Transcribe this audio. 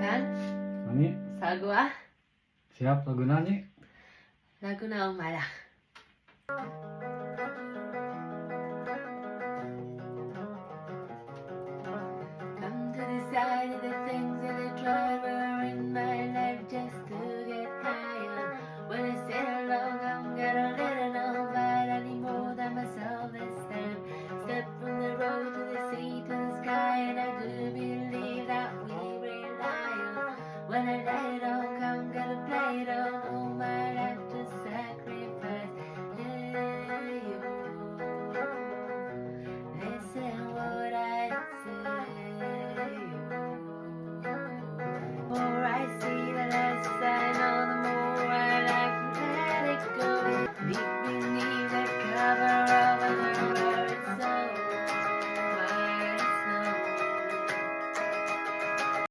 Kan? Nani? Sagu ah? Siap lagu nani? Lagu naon malah? Come to decide of the things that I tried were in my life just to get higher. When I said along, I'm gonna let it know, but I need more than myself this time. Step from the road to the sea to the sky, and I do believe that we rely on. When I